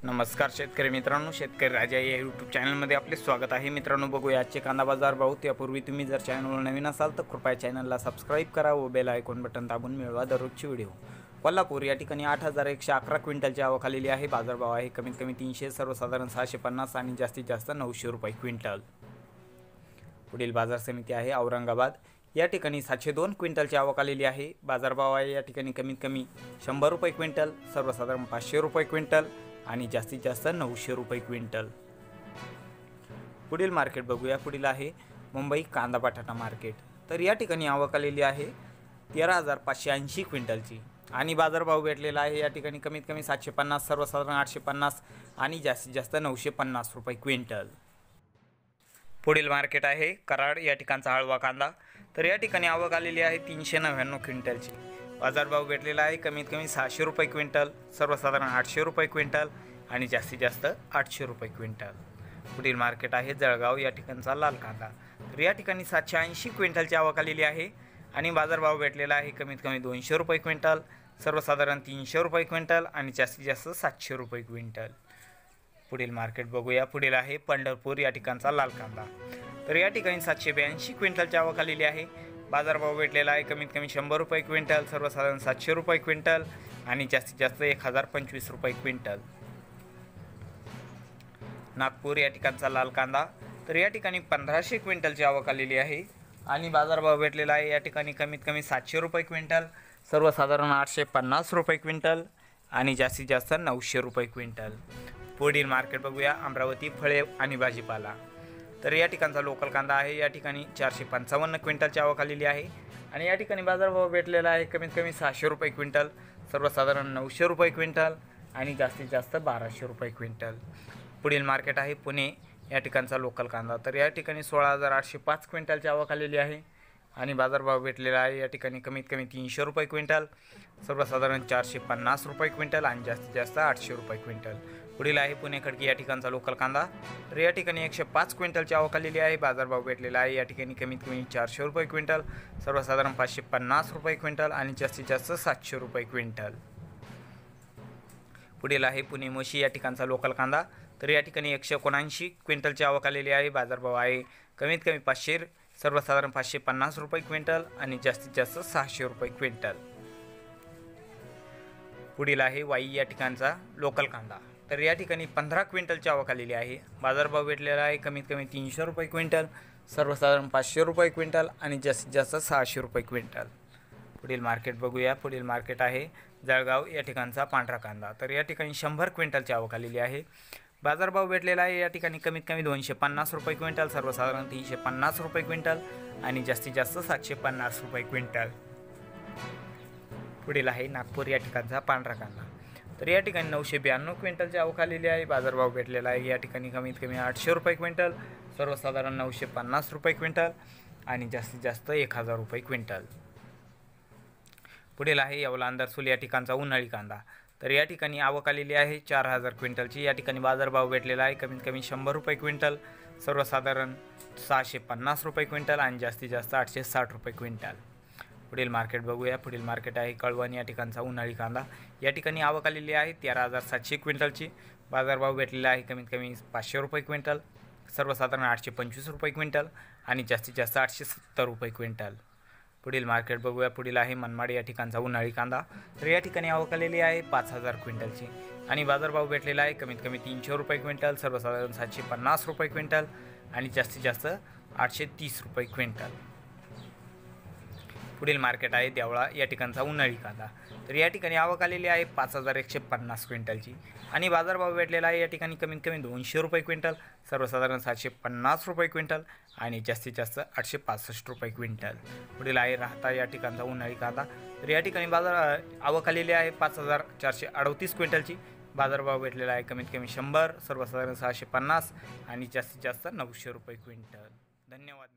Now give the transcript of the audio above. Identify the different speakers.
Speaker 1: नमस्कार शेतकरी मित्रांनो, शेतकरी राजा या यूट्यूब चॅनलमध्ये आपले स्वागत आहे। मित्रांनो, बघूया आजचे कांदा बाजार भाव। त्यापूर्वी तुम्ही जर चॅनलवर नवीन असाल तर कृपया चॅनलला सबस्क्राईब करा व बेल आयकॉन बटन दाबून मिळवा दररोजची व्हिडिओ। कोल्हापूर या ठिकाणी 8,111 क्विंटलची आवक आलेली आहे। बाजारभाव आहे कमीत कमी 300, सर्वसाधारण 650 आणि जास्तीत जास्त 900 रुपये क्विंटल। पुढील बाजार समिती आहे औरंगाबाद। या ठिकाणी 702 क्विंटलची आवक आलेली आहे। बाजारभाव आहे या ठिकाणी कमीत कमी 100 रुपये क्विंटल, सर्वसाधारण 500 रुपये क्विंटल आणि जास्तीत जास्त 900 रुपये क्विंटल। पुढील मार्केट बघूया। पुढील आहे मुंबई कांदा बटाटा मार्केट। तर या ठिकाणी आवक आलेली आहे 13,580 क्विंटलची आणि बाजारभाव भेटलेला आहे या ठिकाणी कमीत कमी 750, सर्वसाधारण 850 आणि जास्तीत जास्त 950 रुपये क्विंटल। पुढील मार्केट आहे कराड। या ठिकाणचा हळवा कांदा। तर या ठिकाणी आवक आलेली आहे 399 क्विंटलची। बाजारभाव भेटलेला आहे कमीत कमी 600 रुपये क्विंटल, सर्वसाधारण 800 रुपये क्विंटल आणि जास्तीत जास्त 800 रुपये क्विंटल। पुढील मार्केट आहे जळगाव। या ठिकाणचा लाल कांदा। तर या ठिकाणी 780 क्विंटलची आवक आलेली आहे आणि बाजारभाव भेटलेला आहे कमीत कमी 200 रुपये क्विंटल, सर्वसाधारण 300 रुपये क्विंटल आणि जास्तीत जास्त 700 रुपये क्विंटल। पुढील मार्केट बघूया। पुढील आहे पंढरपूर। या ठिकाणचा लाल कांदा। तर या ठिकाणी 782 क्विंटलची आवक आलेली आहे। बाजारभाव भेटलेला आहे कमीत कमी 100 रुपये क्विंटल, सर्वसाधारण 700 रुपये क्विंटल आणि जास्तीत जास्त 1025 रुपये क्विंटल। नागपूर। या ठिकाणचा लाल कांदा। तर या ठिकाणी 1500 क्विंटलची आवक आलेली आहे आणि बाजारभाव भेटलेला आहे या ठिकाणी कमीत कमी 700 रुपये क्विंटल, सर्वसाधारण 850 रुपये क्विंटल आणि जास्तीत जास्त 900 रुपये क्विंटल। पुढील मार्केट बघूया। अमरावती फळे आणि भाजीपाला। तर या ठिकाणचा लोकल कांदा आहे। या ठिकाणी 455 क्विंटलची आवक आलेली आहे आणि या ठिकाणी बाजारभाव भेटलेला आहे कमीत कमी 600 रुपये क्विंटल, सर्वसाधारण 900 रुपये क्विंटल आणि जास्तीत जास्त 1200 रुपये क्विंटल। पुढील मार्केट आहे पुणे। या ठिकाणचा लोकल कांदा। तर या ठिकाणी 16,805 क्विंटलची आवक आलेली आहे आणि बाजारभाव भेटलेला आहे या ठिकाणी कमीत कमी 300 रुपये क्विंटल, सर्वसाधारण 450 रुपये क्विंटल आणि जास्तीत जास्त 800 रुपये क्विंटल। पुढील आहे पुणे खडकी। या ठिकाणचा लोकल कांदा। तर या ठिकाणी 105 क्विंटलची आवक आलेली आहे। बाजारभाव भेटलेला आहे या ठिकाणी कमीत कमी 400 रुपये क्विंटल, सर्वसाधारण 550 रुपये क्विंटल आणि जास्तीत जास्त 700 रुपये क्विंटल। पुढील आहे पुणे मोशी। या ठिकाणचा लोकल कांदा। तर या ठिकाणी 179 क्विंटलची आवक आलेली आहे। बाजारभाव आहे कमीत कमी 500, सर्वसाधारण 550 रुपये क्विंटल आणि जास्तीत जास्त 600 रुपये क्विंटल। पुढील आहे वाई। या ठिकाणचा लोकल कांदा। तर या ठिकाणी 15 क्विंटलची आवक आलेली आहे। बाजारभाव भेटलेला आहे कमीत कमी 300 रुपये क्विंटल, सर्वसाधारण 500 रुपये क्विंटल आणि जास्तीत जास्त 600 रुपये क्विंटल। पुढील मार्केट बघूया। पुढील मार्केट आहे जळगाव। या ठिकाणचा पांढरा कांदा। तर या ठिकाणी 100 क्विंटलची आवक आलेली आहे। बाजारभाव भेटलेला आहे या ठिकाणी कमीत कमी 250 रुपये क्विंटल, सर्वसाधारण 350 रुपये क्विंटल आणि जास्तीत जास्त 750 रुपये क्विंटल। पुढील आहे नागपूर। या ठिकाणचा पांढरा कांदा। तर या ठिकाणी 992 क्विंटलची आवक आलेली आहे। बाजारभाव भेटलेला आहे या ठिकाणी कमीत कमी 800 रुपये क्विंटल, सर्वसाधारण 950 रुपये क्विंटल आणि जास्तीत जास्त 1000 रुपये क्विंटल। पुढील आहे येवला अंदरसूल। या ठिकाणचा उन्हाळी कांदा। तर या ठिकाणी आवक आलेली आहे 4000 क्विंटलची। या ठिकाणी बाजारभाव भेटलेला आहे कमीत कमी 100 रुपये क्विंटल, सर्वसाधारण 650 रुपये क्विंटल आणि जास्तीत जास्त 860 रुपये क्विंटल। पुढील मार्केट बघूया। पुढील मार्केट आहे कळवण। या ठिकाणचा उन्हाळी कांदा। या ठिकाणी आवक आलेली आहे 13,700 क्विंटलची। बाजारभाव भेटलेला आहे कमीत कमी 500 रुपये क्विंटल, सर्वसाधारण 825 रुपये क्विंटल आणि जास्तीत जास्त 870 रुपये क्विंटल। पुढील मार्केट बघूया। पुढील आहे मनमाड। या ठिकाणचा उन्हाळी कांदा। तर या ठिकाणी आवक आलेली आहे 5000 क्विंटलची आणि बाजारभाव भेटलेला आहे कमीत कमी 300 रुपये क्विंटल, सर्वसाधारण 750 रुपये क्विंटल आणि जास्तीत जास्त 830 रुपये क्विंटल। पुढील मार्केट आहे देवळा। या ठिकाणचा उन्हाळी कांदा। तर या ठिकाणी आवक आलेली आहे 5150 क्विंटलची आणि बाजारभाव भेटलेला आहे या ठिकाणी कमीत कमी 200 रुपये क्विंटल, सर्वसाधारण 750 रुपये क्विंटल आणि जास्तीत जास्त 865 रुपये क्विंटल। पुढील आहे राहता। या ठिकाणचा उन्हाळी कांदा। तर या ठिकाणी आवक आलेली आहे 5438 क्विंटलची। बाजारभाव भेटलेला आहे कमीत कमी 100, सर्वसाधारण 650 आणि जास्तीत जास्त 900 रुपये क्विंटल। धन्यवाद।